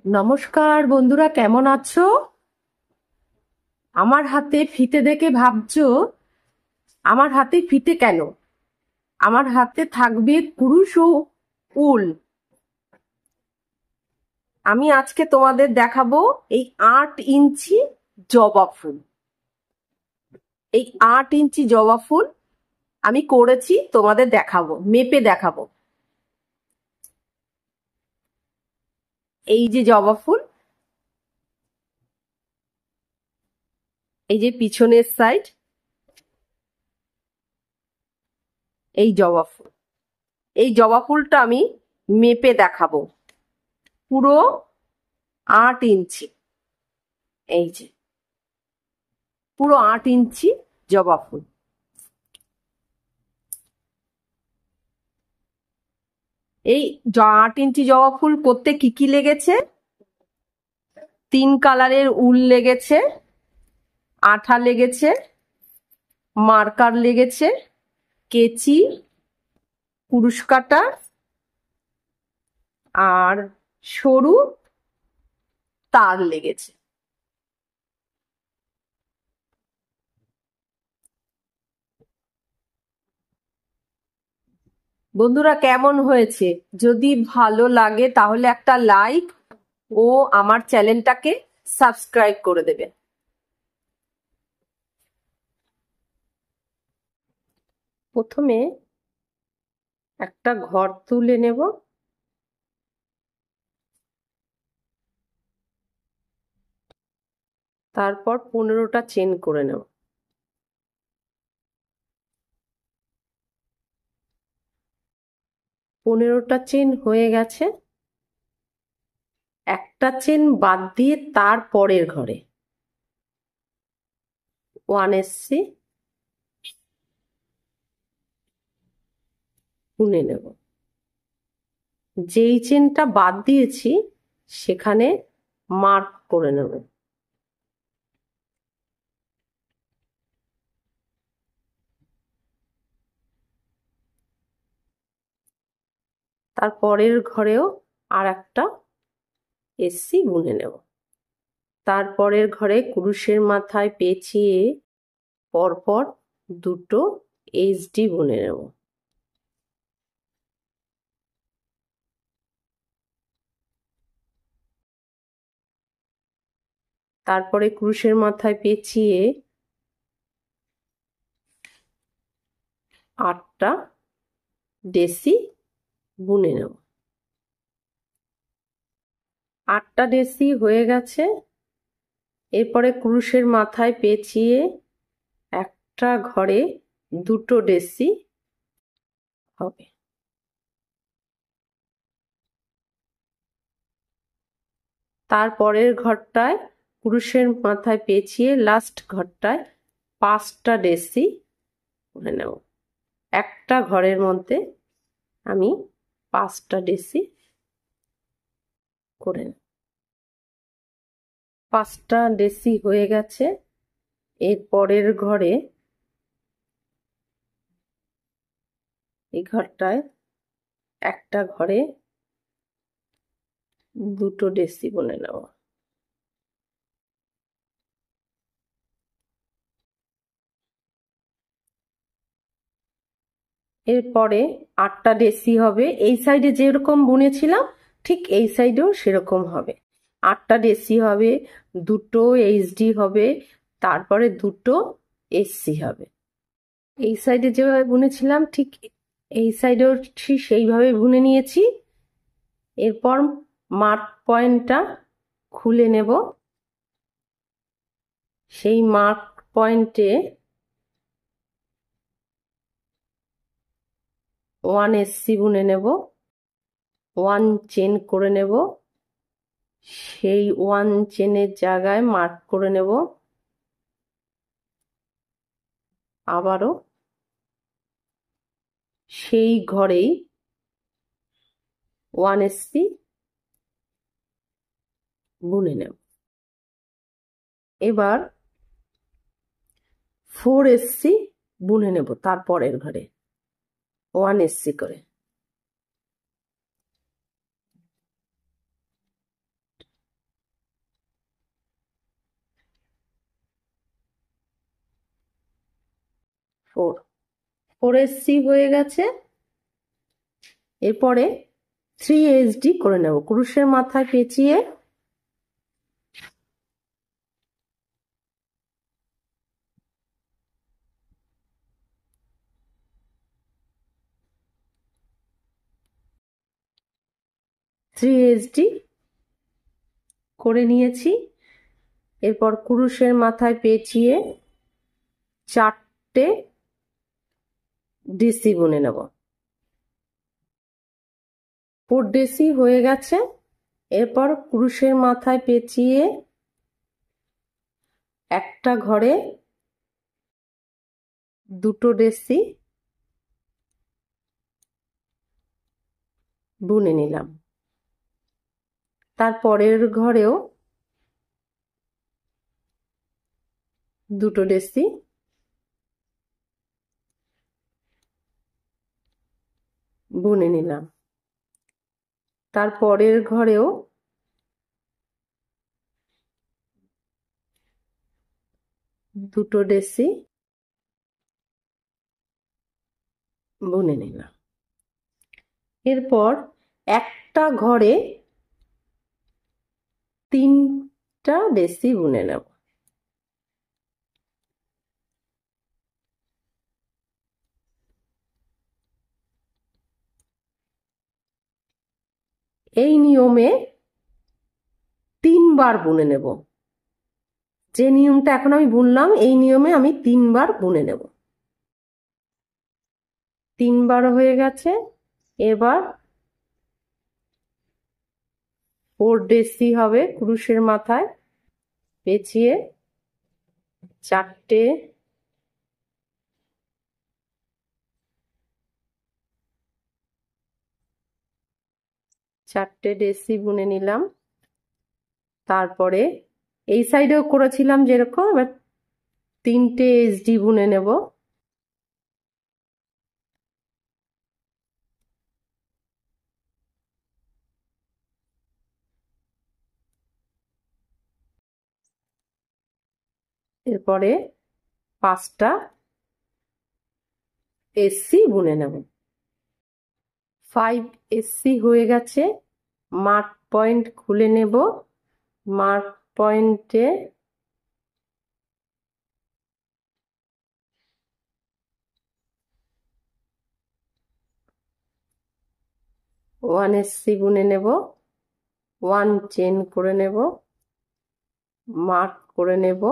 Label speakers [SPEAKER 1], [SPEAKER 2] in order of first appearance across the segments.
[SPEAKER 1] নমস্কার বন্ধুরা, কেমন আছো? আমার হাতে ফিতে দেখে ভাবছো আমার হাতে ফিতে কেন? আমার হাতে থাকবে কুরুশ ও উল। আমি আজকে তোমাদের দেখাবো এই 8 ইঞ্চি জবা ফুল। এই 8 ইঞ্চি জবা ফুল আমি করেছি, তোমাদের দেখাবো, মেপে দেখাবো। এই যে জবা ফুল, এই যে পিছনের সাইড, এই জবা ফুল। এই জবা ফুলটা আমি মেপে দেখাবো, পুরো 8 ইঞ্চি। এই যে পুরো 8 ইঞ্চি জবা ফুল। এই 8 ইঞ্চি জবা ফুল করতে কি কি লেগেছে? 3 কালারের উল লেগেছে, আঠা লেগেছে, মার্কার লেগেছে, কেচি, কুরুশ কাটা আর সরু তার লেগেছে। বন্ধুরা, কেমন হয়েছে? যদি ভালো লাগে তাহলে একটা লাইক ও আমার চ্যানেলটাকে সাবস্ক্রাইব করে দেবে। প্রথমে একটা ঘর তুলে নেব, তারপর 15টা চেন করে নেব। 15টা চেন হয়ে গেছে। একটা চেন বাদ দিয়ে তার পরের ঘরে 1 এসছি, গুনে নেব। যেই চেনটা বাদ দিয়েছি সেখানে মার্ক করে নেব। তার পরের ঘরেও আর একটা এসছি, গুনে নেব। তারপরের ঘরে কুরুশের মাথায় পেঁচিয়ে পরপর 2টো এইচডি বুনে নেব। তারপরে কুরুশের মাথায় পেঁচিয়ে 8টা ডেসি বুনে নেব। 8টা ডেসি হয়ে গেছে। এরপরে কুরুশের মাথায় পেঁচিয়ে একটা ঘরে 2টো ডেসি হবে। তারপরের ঘরটায় কুরুশের মাথায় পেঁচিয়ে লাস্ট ঘরটায় 5টা ডেসি করে নেব। একটা ঘরের মধ্যে আমি 5টা ডেসি করে নেব। 5টা ডেসি হয়ে গেছে। এর পরের ঘরে, এই ঘরটায় একটা ঘরে 2টো ডেসি বুনে নেব। এরপরে 8টা ডেসি হবে। এই সাইডে যেরকম বুনেছিলাম ঠিক এই সাইডেও সেরকম হবে। 8টা ডেসি হবে, 2টো এইচডি হবে, তারপরে 2টো এসসি হবে। এই সাইডে যেভাবে বুনেছিলাম ঠিক এই সাইডেও ঠিক সেইভাবে বুনে নিয়েছি। এরপর মার্ক পয়েন্টটা খুলে নেব। সেই মার্ক পয়েন্টে 1 এসসি বুনে নেব, 1 চেন করে নেব। সেই 1 চেনের জায়গায় মার্ক করে নেব। আবারও সেই ঘরেই 1 এসসি বুনে নেব। এবার 4 এসসি বুনে নেব তারপরের ঘরে 1 এসসি করে। 4 4SC হয়ে গেছে। এরপরে 3HD করে নেব, ক্রুশের মাথায় পেঁচিয়ে করে নিয়েছি। এরপর ক্রুশের মাথায় পেঁচিয়ে 4টে ডিসি বুনে নেব। 4DC হয়ে গেছে। এরপর ক্রুশের মাথায় পেঁচিয়ে একটা ঘরে 2টো ডিসি বুনে নিলাম। তারপরের ঘরেও 2টো ডিসি বুনে নিলাম। তারপরের ঘরেও 2টো ডিসি বুনে নিলাম। এরপর একটা ঘরে 3টা ডিসি বুনে নেব। এই নিয়মে 3বার বুনে নেব। যে নিয়মটা এখন আমি বুনলাম এই নিয়মে আমি 3বার বুনে নেব। 3বার হয়ে গেছে। এবার 4DC হবে, ক্রুশের মাথায় পেঁচিয়ে 4টে ডিসি বুনে নিলাম। তারপরে এই সাইডেও করেছিলাম যেরকম, এবার 3টে SD বুনে নেব। এরপরে 5টা SC বুনে নেব। 5SC হয়ে গেছে। মার্ক পয়েন্ট খুলে নেব। মার্ক পয়েন্টে ওয়ান SC বুনে নেব। 1 চেন করে নেব, মার্ক করে নেব।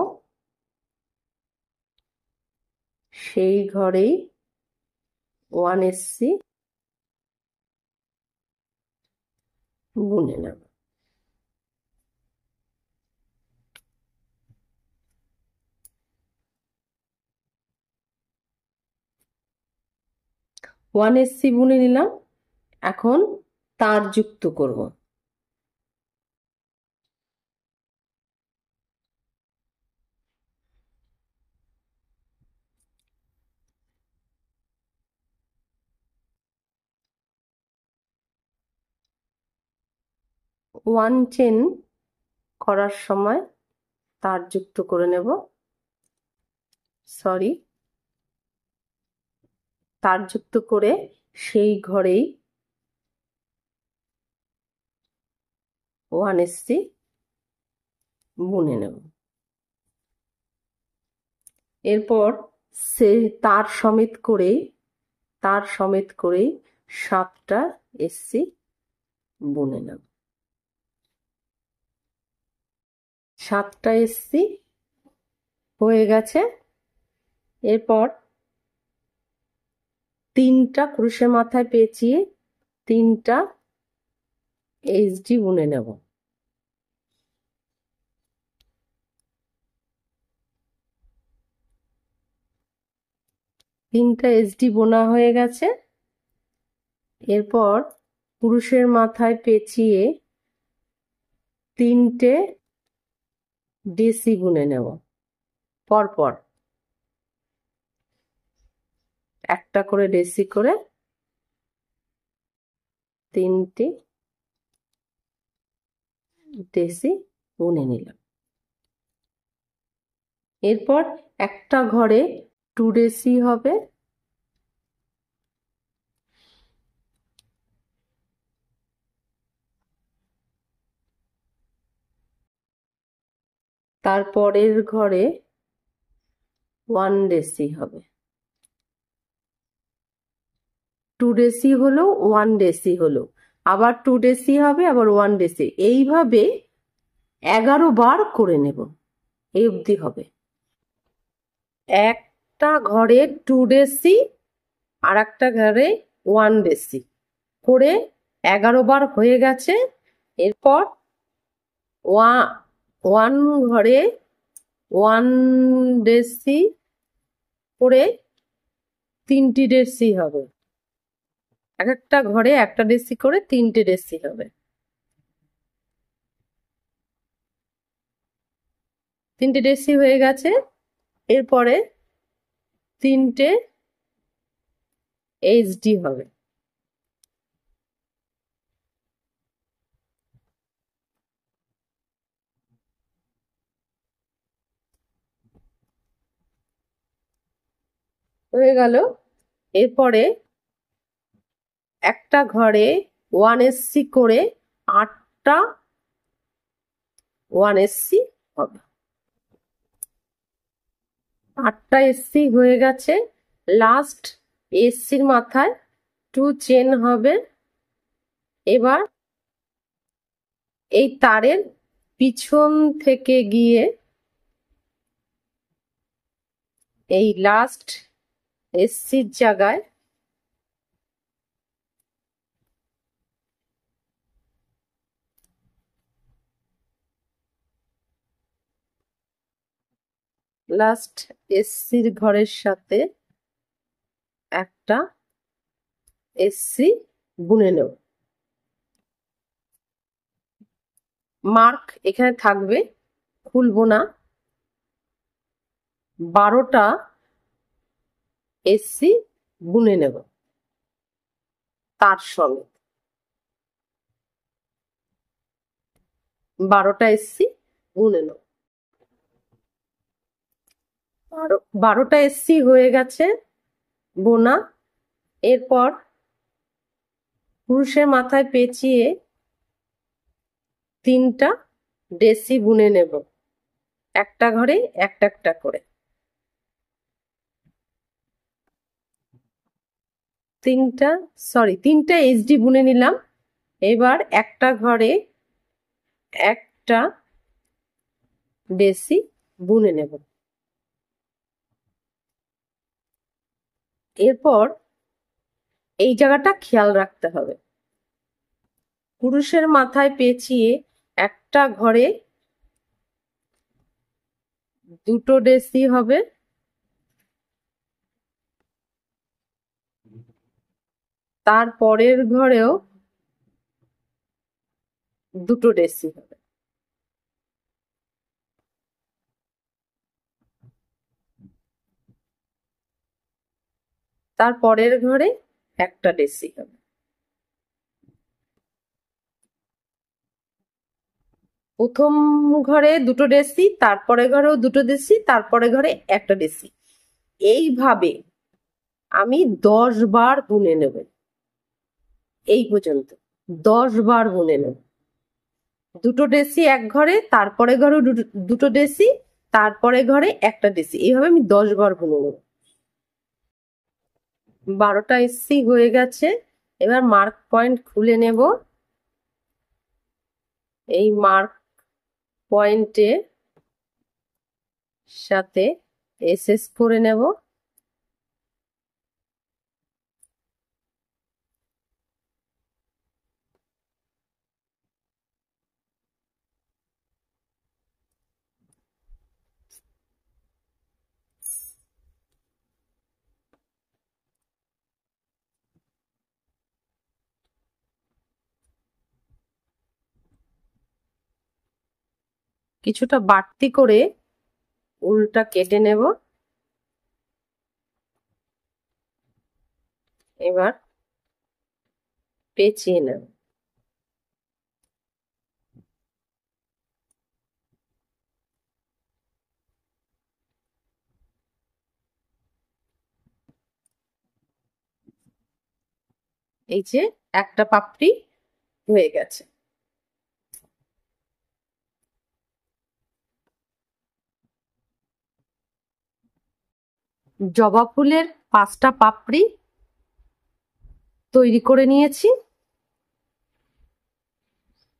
[SPEAKER 1] সেই ঘরেই 1 SC বুনে নেব। ওয়ান SC বুনে নিলাম। এখন তার যুক্ত করব। ওয়ান চেন করার সময় তার যুক্ত করে নেব। তার যুক্ত করে সেই ঘরেই 1 SC বুনে নেব। এরপর সে তার সমেত করেই 7টা SC বুনে নেব। 7টা SC হয়ে গেছে। এরপর 3টা ক্রুশের মাথায় পেঁচিয়ে 3টা SD বুনে নেব। 3টা SD বোনা হয়ে গেছে। এরপর ক্রুশের মাথায় পেঁচিয়ে 3টে DC বুনে নেব পরপর, একটা করে DC করে 3টে DC বুনে নিলাম। এরপর একটা ঘরে 2 ডেসি হবে। তারপরের ঘরে 1 ডেসি হবে। 2 ডেসি হলো, 1 ডেসি হলো, আবার 2 ডেসি হবে, আবার 1 ডেসি, এইভাবে 11 বার করে নেব, এই অবধি হবে। একটা ঘরে 2 ডেসি আর একটা ঘরে 1 ডেসি করে 11 বার হয়ে গেছে। এরপর ওয়ান ঘরে 1 ডেসি করে 3টি ডেসি হবে। এক একটা ঘরে 1টা ডেসি করে 3টে ডেসি হবে। 3টে ডেসি হয়ে গেছে। এরপরে 3টে এইচডি হবে। হয়ে গেল। এরপরে একটা ঘরে 1 এসসি করে 8টা 1 এসসি হবে। 8টা এসসি হয়ে গেছে। লাস্ট এসসির মাথায় 2 চেন হবে। এবার এই তারের পিছন থেকে গিয়ে এই লাস্ট এসসির জায়গায় লাস্ট এসসির ঘরের সাথে একটা এসসি বুনে নেব। মার্ক এখানে থাকবে, খুলবো না। 12টা এসসি বুনে নেব তার সঙ্গে। 12টা এসসি বুনে নেব। 12টা এসসি হয়ে গেছে বোনা। এরপর পুরুষের মাথায় পেঁচিয়ে 3টা ডেসি বুনে নেব, একটা ঘরে একটা একটা করে। 3টা এইচডি বুনে নিলাম। এবার একটা ঘরে 1টা ডেসি বুনে নেব। এরপর এই জায়গাটা খেয়াল রাখতে হবে, পুরুষের মাথায় পেঁচিয়ে একটা ঘরে 2টো ডেসি হবে, তারপরের ঘরেও 2টো ডেসি হবে। তারপরের ঘরে 1টা ডেসি হবে। প্রথম ঘরে 2টো ডেসি, তারপরে ঘরেও 2টো ডেসি, তারপরে ঘরে 1টা ডেসি, এইভাবে আমি 10 বার বুনে নেব। এই পর্যন্ত 10 বার বুনে নেব। 2টো ডেসি এক ঘরে, তারপরে ঘরেও 2টো ডেসি, তারপরে ঘরে 1টা ডেসি, এইভাবে আমি 10 বার বুনে নেব। 12টা এসসি হয়ে গেছে। এবার মার্ক পয়েন্ট খুলে নেব। এই মার্ক পয়েন্টে সাথে এসএস করে নেব। কিছুটা বাড়তি করে উলটা কেটে নেব। এবার পেঁচিয়ে নেব। এই যে একটা পাপড়ি হয়ে গেছে। জবা ফুলের 5টা পাপড়ি তৈরি করে নিয়েছি।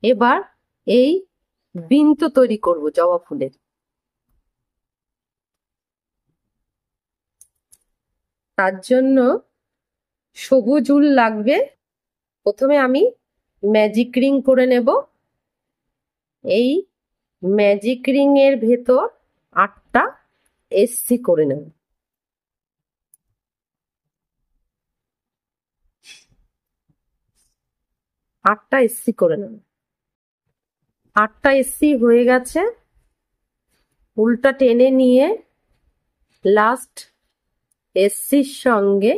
[SPEAKER 1] এবার এই বৃন্ত তৈরি করব জবা ফুলের। তার জন্য সবুজ উল লাগবে। প্রথমে আমি ম্যাজিক রিং করে নেব। এই ম্যাজিক রিং এর ভেতর 8টা এসসি করে নেব। আটটা এসসি করে নেব। 8টা এসসি হয়ে গেছে। উলটা টেনে নিয়ে লাস্ট এসসির সঙ্গে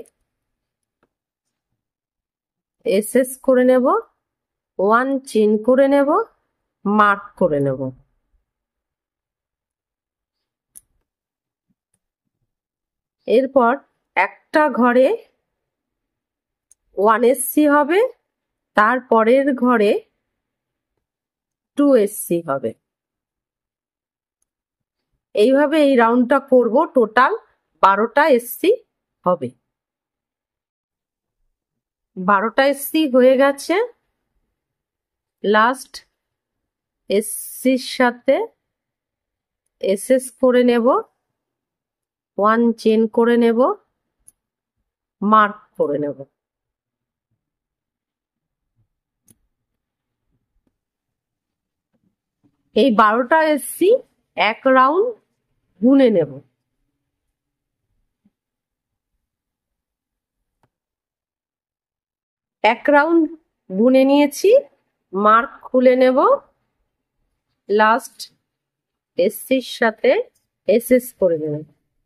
[SPEAKER 1] এসএস করে নেব, 1 চেন করে নেব, মার্ক করে নেব। এরপর একটা ঘরে 1 এসসি হবে, তারপরের ঘরে 2 এসসি হবে। এইভাবে এই রাউন্ডটা করব। টোটাল 12টা এসসি হবে। 12টা এসসি হয়ে গেছে। লাস্ট এসসির সাথে এসএস করে নেব, 1 চেন করে নেব, মার্ক করে নেব। এই 12টা এসসি এক রাউন্ড গুনে নেব। এক রাউন্ড বুনে নিয়েছি। মার্ক খুলে নেব। লাস্ট এসসির সাথে এসএস করে নেব,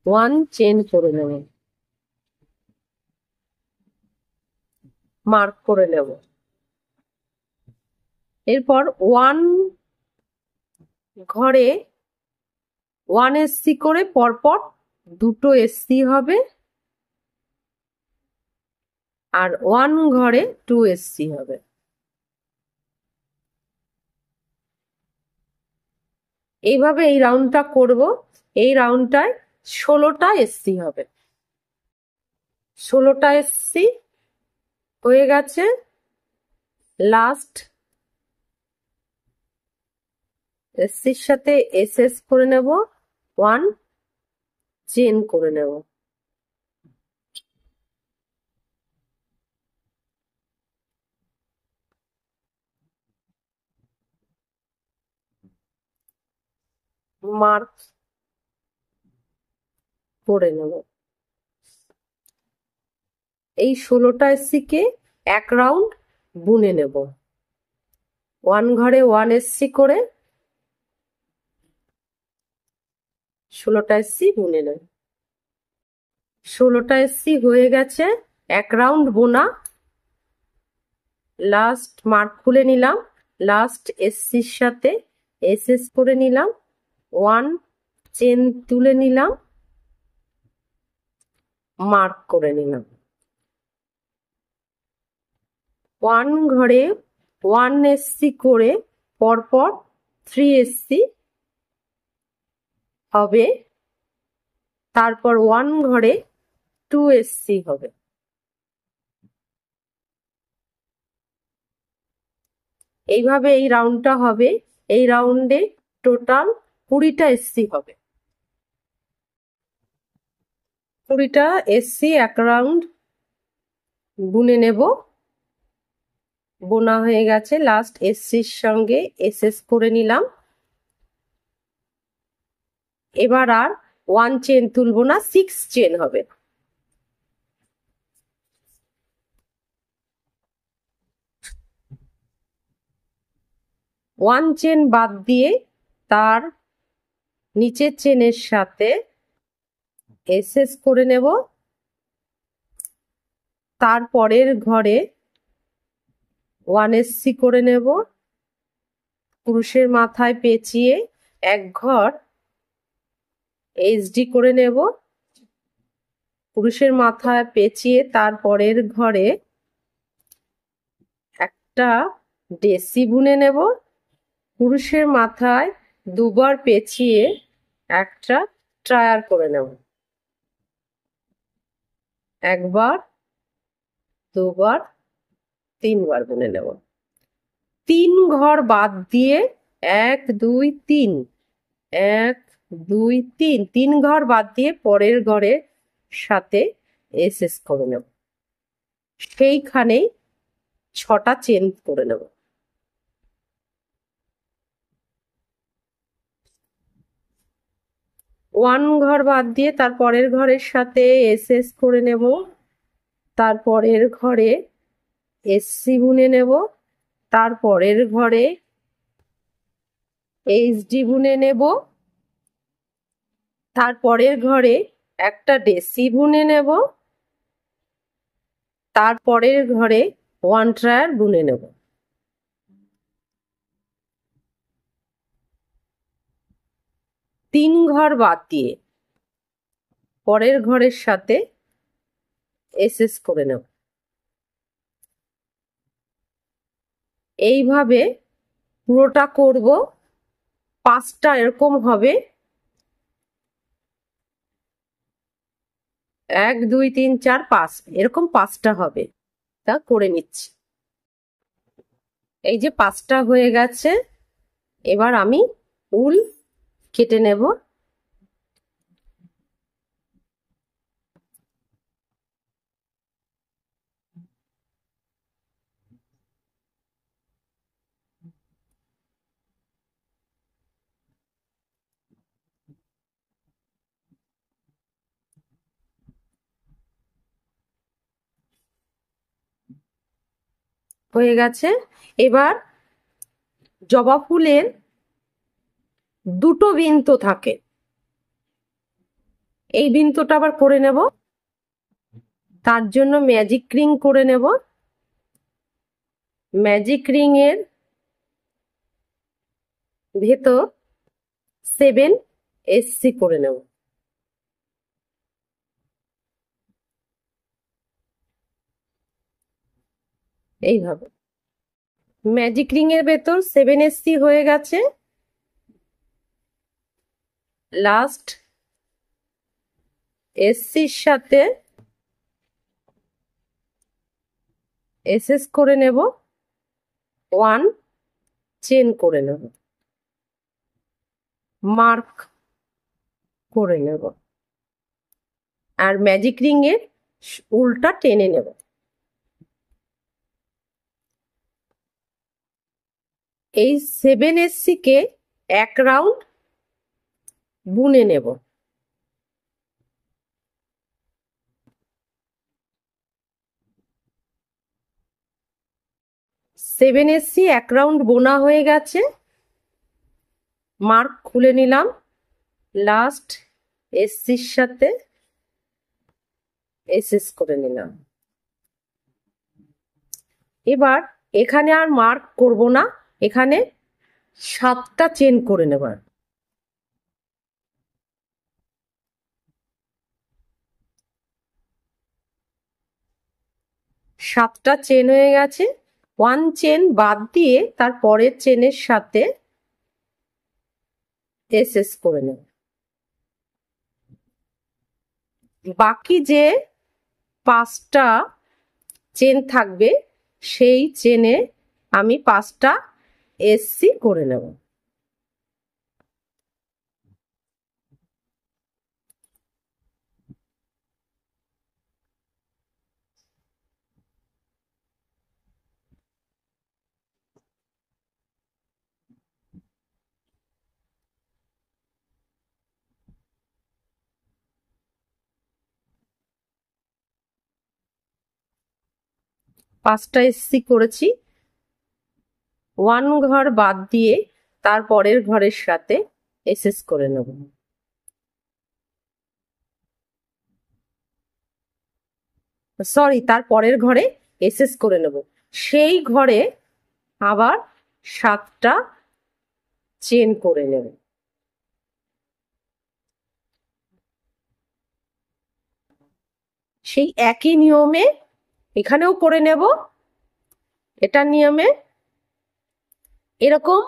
[SPEAKER 1] 1 চেন করে নেব, মার্ক করে নেব। এরপর 1 ঘরে 1 এসসি করে পরপর 2টো এসসি হবে, আর 1 ঘরে 2 এসসি হবে। এইভাবে এই রাউন্ডটা করব। এই রাউন্ডটায় 16টা এসসি হবে। 16টা এসসি হয়ে গেছে। লাস্ট এসসির সাথে এসএস করে নেব, 1 চেন করে নেব। মার্ক করে নেব। এই 16টা এসসি কে এক রাউন্ড বুনে নেব। 1 ঘরে 1 এসসি করে 16টা এসসি বুনে নেব। 16টা এসসি হয়ে গেছে। এক রাউন্ড বোনা। লাস্ট মার্ক খুলে নিলাম। লাস্ট এসসির সাথে এসএস করে নিলাম, 1 চেন তুলে নিলাম, মার্ক করে নিলাম। 1 ঘরে 1 এসসি করে পরপর 3 এসসি হবে, তারপর 1 ঘরে 2 এসসি হবে। এইভাবে এই রাউন্ডটা হবে। এই রাউন্ডে টোটাল 20টা এসসি হবে। 20টা এসসি এক রাউন্ড বুনে নেব। বোনা হয়ে গেছে। লাস্ট এসসির সঙ্গে এসএস করে নিলাম। এবার আর 1 চেন তুলব না, 6 চেন হবে। ওয়ান চেন বাদ দিয়ে তার নিচের চেনের সাথে এসএস করে নেব। তারপরের ঘরে 1 এসসি করে নেব। ক্রুশের মাথায় পেঁচিয়ে এক ঘর এইচডি করে নেব। ক্রুশের মাথায় পেঁচিয়ে তারপরের ঘরে একটা ডেসি বুনে নেব। পুরুষের মাথায় দুবার পেঁচিয়ে একটা ট্রায়ার করে নেব। একবার, দুবার, তিনবার বুনে নেব। 3 ঘর বাদ দিয়ে 1 2 3, 1 2 3, 3 ঘর বাদ দিয়ে পরের ঘরের সাথে এসএস করে নেব। সেইখানেই 6টা চেন করে নেব। 1 ঘর বাদ দিয়ে তার পরের ঘরের সাথে এসএস করে নেব। তারপরের ঘরে এসসি বুনে নেব। তারপরের ঘরে এইচডি বুনে নেব। তারপরের ঘরে একটা ডেসি বুনে নেব। তারপরের ঘরে 1 ট্রায়ার বুনে নেব। তিন ঘর বাদ দিয়ে পরের ঘরের সাথে এসএস করে নেব। এইভাবে পুরোটা করব। 5টা এরকম হবে। 1 2 3 4 5 এরকম 5টা হবে। তা করে নিচ্ছি। এই যে 5টা হয়ে গেছে। এবার আমি উল কেটে নেব। হয়ে গেছে। এবার জবা ফুলের দুটো বিন্তু থাকে, এই বিন্তুটা আবার করে নেব। তার জন্য ম্যাজিক রিং করে নেব। ম্যাজিক রিং এর ভেতর 7 এসসি করে নেব। এইভাবে ম্যাজিক রিং এর ভেতর 7 এসসি হয়ে গেছে। লাস্ট এসসির সাথে এসএস করে নেব। 1 চেন করে নেব, মার্ক করে নেব, আর ম্যাজিক রিং এর উল্টা টেনে নেব। এই 7 এসসি কে 1 রাউন্ড বুনে নেব। 7 এসসি 1 রাউন্ড বোনা হয়ে গেছে। মার্ক খুলে নিলাম। লাস্ট এসসির সাথে এসএস করে নিলাম। এবার এখানে আর মার্ক করব না, এখানে 7টা চেন করে নেব। 7টা চেন হয়ে গেছে। 1 চেন বাদ দিয়ে তার পরের চেনের সাথে এসএস করে নেব। বাকি যে 5টা চেন থাকবে সেই চেনে আমি 5টা এসসি করে নেব। পাঁচটা এসসি করেছি। 1 ঘর বাদ দিয়ে তার পরের ঘরের সাথে এসএস করে নেব। সরি, তার পরের ঘরে এসএস করে নেব। সেই ঘরে আবার 7টা চেন করে নেব। সেই একই নিয়মে এখানেও করে নেব। এটা নিয়মে এরকম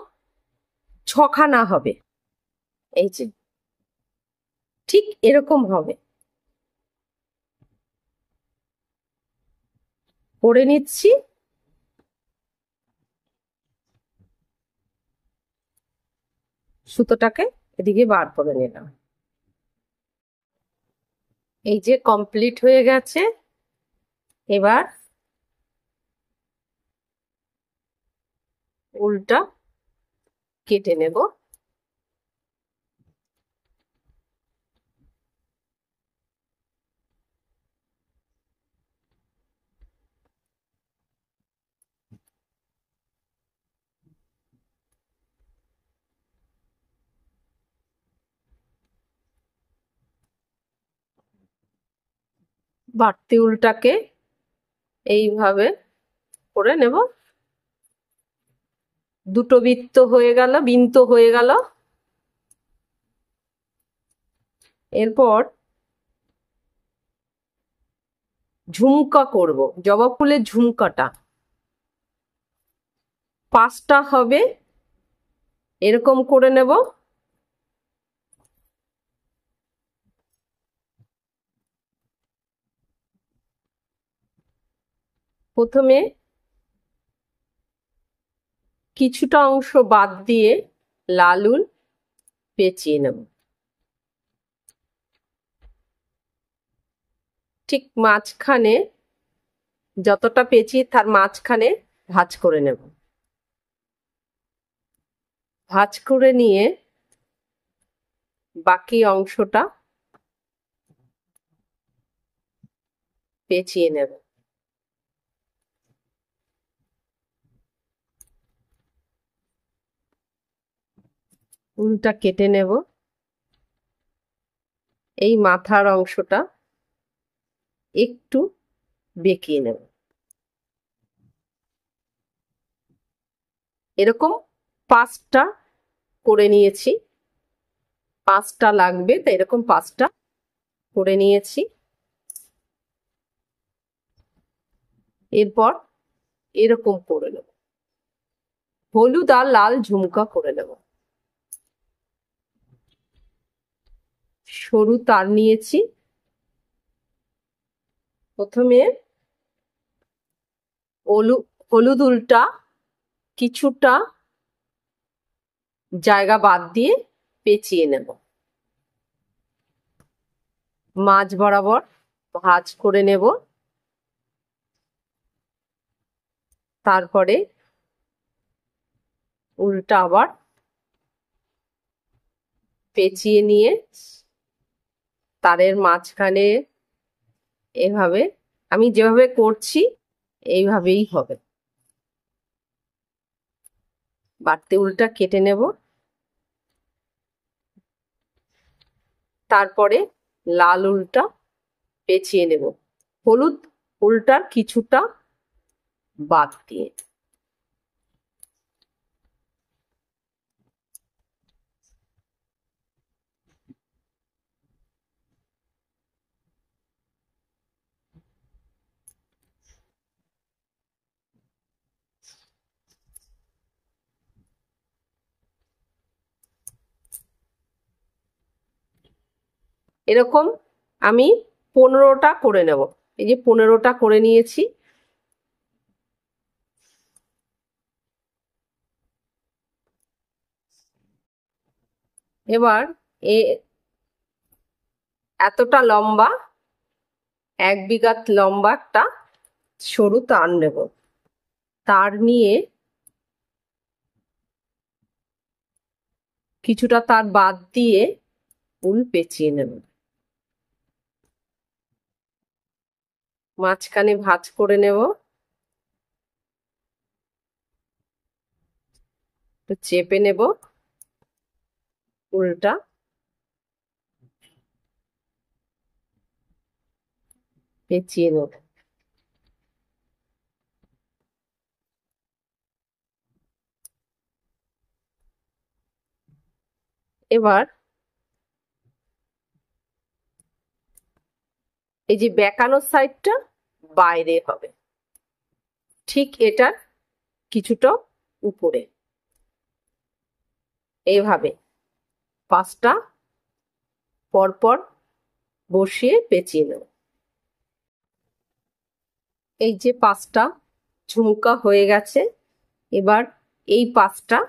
[SPEAKER 1] ছখানা হবে, এই যে ঠিক এরকম হবে। করে নিচ্ছি। সুতোটাকে এদিকে বার করে নিলাম। এই যে কমপ্লিট হয়ে গেছে। এবার উলটা কেটে নেব। বাড়তি উলটাকে এইভাবে করে নেব। দুটো বৃত্ত হয়ে গেল, বিন্ত হয়ে গেল। এরপর ঝুমকা করব, জবা ফুলের ঝুমকাটা 5টা হবে, এরকম করে নেব। প্রথমে কিছুটা অংশ বাদ দিয়ে লাল উল পেঁচিয়ে নেব। ঠিক মাঝখানে, যতটা পেঁচিয়ে তার মাঝখানে ভাঁজ করে নেব। ভাঁজ করে নিয়ে বাকি অংশটা পেঁচিয়ে নেব। উলটা কেটে নেব। এই মাথার অংশটা একটু বেঁকিয়ে নেব। এরকম 5টা করে নিয়েছি। 5টা লাগবে, তাই এরকম 5টা করে নিয়েছি। এরপর এরকম করে নেব, হলুদ আর লাল ঝুমকা করে নেব। সরু তার নিয়েছি। প্রথমে হলুদ উলটা কিছুটা জায়গা বাদ দিয়ে পেঁচিয়ে নেব। মাঝ বরাবর ভাঁজ করে নেব। তারপরে উলটা আবার পেঁচিয়ে নিয়ে তারের মাঝখানে এভাবে, আমি যেভাবে করছি এইভাবেই হবে। বাড়তি উলটা কেটে নেব। তারপরে লাল উলটা পেঁচিয়ে নেব, হলুদ উলটার কিছুটা বাদ দিয়ে। এরকম আমি 15টা করে নেব। এই যে 15টা করে নিয়েছি। এবার এতটা লম্বা, 1 বিঘা লম্বা একটা সরু তার নেব। তার নিয়ে কিছুটা তার বাদ দিয়ে উল পেঁচিয়ে নেব। মাঝখানে ভাঁজ করে নেব। চেপে নেব উলটা। পেঁচিয়ে নেব। এবার এই যে বেঁকানোর সাইডটা বাইরে হবে, ঠিক এটার কিছুটা উপরে, এইভাবে 5টা পরপর বসিয়ে পেঁচিয়ে নেব। এই যে 5টা ঝুমকা হয়ে গেছে, এবার এই 5টা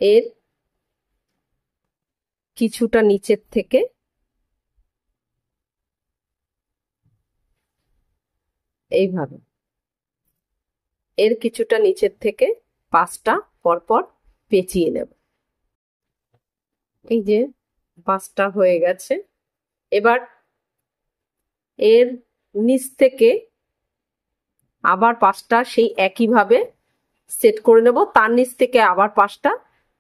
[SPEAKER 1] এর কিছুটা নিচের থেকে এইভাবে, এর কিছুটা নিচের থেকে 5টা পরপর পেঁচিয়ে নেব। এই যে 5টা হয়ে গেছে, এবার এর নিচ থেকে আবার 5টা সেই একইভাবে সেট করে নেব, তার নিচ থেকে আবার 5টা,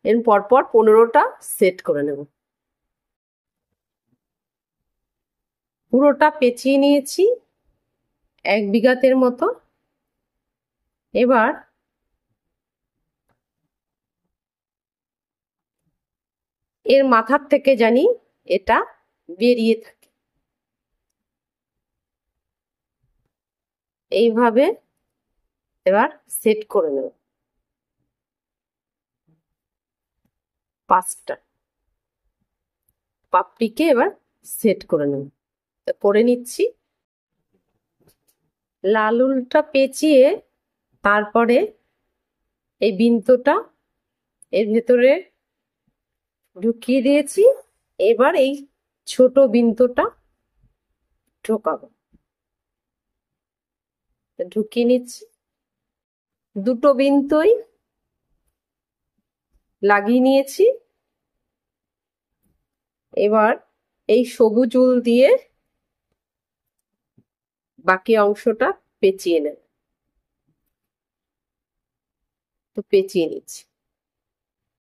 [SPEAKER 1] এর পরপর 15টা সেট করে নেব। পুরোটা পেঁচিয়ে নিয়েছি 1 বিঘাতের মতো। এবার এর মাথার থেকে জানি এটা বেরিয়ে থাকে, এইভাবে এবার সেট করে নেব 5টা পাপড়িকে। এবার সেট করে নেব, করে নিচ্ছি। লাল উলটা পেঁচিয়ে তারপরে এই বিন্দুটা এর ভেতরে ঢুকিয়ে দিয়েছি। এবার এই ছোট বিন্দুটা ঢোকাবো, ঢুকিয়ে নিচ্ছি। দুটো বিন্দুই লাগিয়ে নিয়েছি। এবার এই সবুজ উল দিয়ে বাকি অংশটা পেঁচিয়ে নেব, তো পেঁচিয়ে নিচ্ছি।